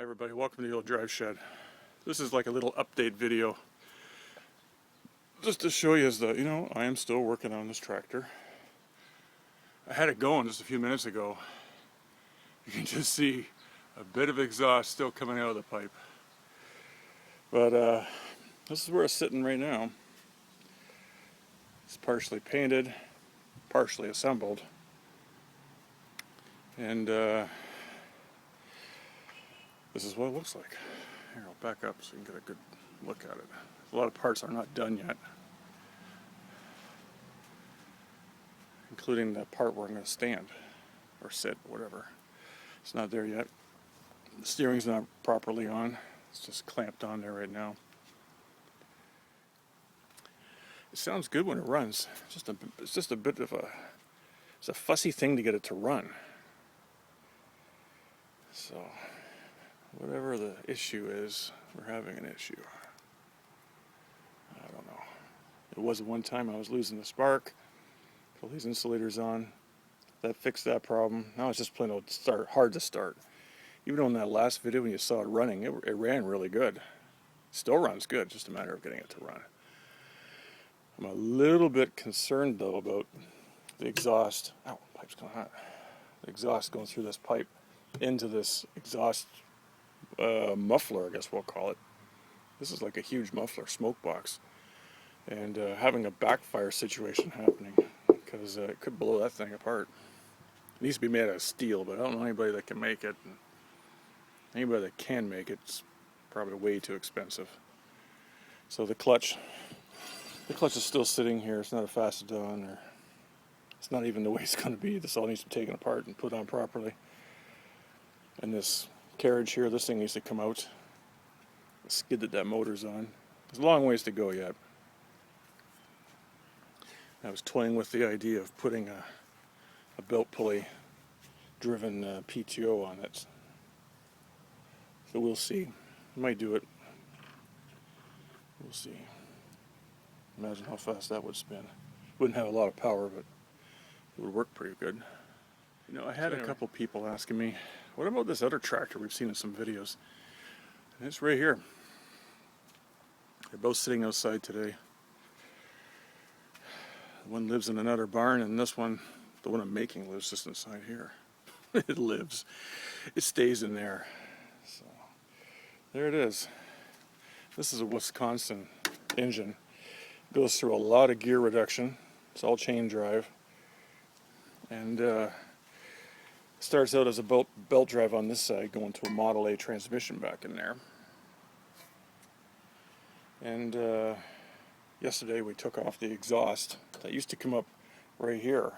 Hi everybody, welcome to the Old Drive Shed. This is like a little update video just to show you that, I am still working on this tractor. I had it going just a few minutes ago. You can just see a bit of exhaust still coming out of the pipe. But this is where it's sitting right now. It's partially painted, partially assembled. And this is what it looks like. Here, I'll back up so you can get a good look at it. A lot of parts are not done yet, including the part where I'm going to stand or sit, whatever. It's not there yet. The steering's not properly on. It's just clamped on there right now. It sounds good when it runs. It's just a bit of it's a fussy thing to get it to run. So whatever the issue is, we're having an issue. I don't know. It was one time I was losing the spark. Put these insulators on. That fixed that problem. Now it's just plain old hard to start. Even on that last video when you saw it running, it ran really good. Still runs good, just a matter of getting it to run. I'm a little bit concerned though about the exhaust. Ow, pipe's kind of hot. The exhaust going through this pipe into this exhaust muffler, I guess we'll call it. This is like a huge muffler, smoke box, and having a backfire situation happening because it could blow that thing apart. It needs to be made out of steel, but I don't know anybody that can make it. And anybody that can make it's probably way too expensive. So the clutch is still sitting here. It's not a faceted-on, or it's not even the way it's going to be. This all needs to be taken apart and put on properly. And this carriage here, this thing needs to come out. The skid that motor's on. There's a long ways to go yet. I was toying with the idea of putting a belt pulley driven PTO on it. So we'll see. I might do it. We'll see. Imagine how fast that would spin. Wouldn't have a lot of power, but it would work pretty good. I had a couple people asking me, what about this other tractor we've seen in some videos? And it's right here. They're both sitting outside today. One lives in another barn, and this one, the one I'm making, lives just inside here. It lives. It stays in there. So there it is. This is a Wisconsin engine. It goes through a lot of gear reduction. It's all chain drive. And starts out as a belt drive on this side, going to a Model A transmission back in there. And yesterday we took off the exhaust that used to come up right here.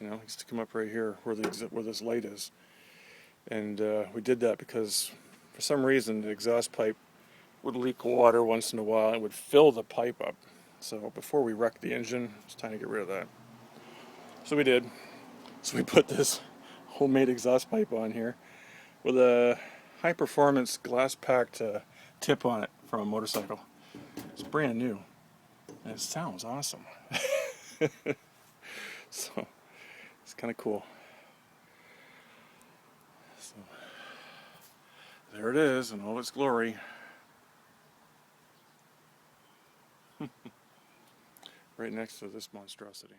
Used to come up right here where this light is. And we did that because for some reason the exhaust pipe would leak water once in a while. It would fill the pipe up. So before we wrecked the engine, it's time to get rid of that. So we did. So we put this homemade exhaust pipe on here with a high performance glass packed tip on it from a motorcycle. It's brand new and it sounds awesome. So it's kind of cool. So there it is in all its glory. Right next to this monstrosity.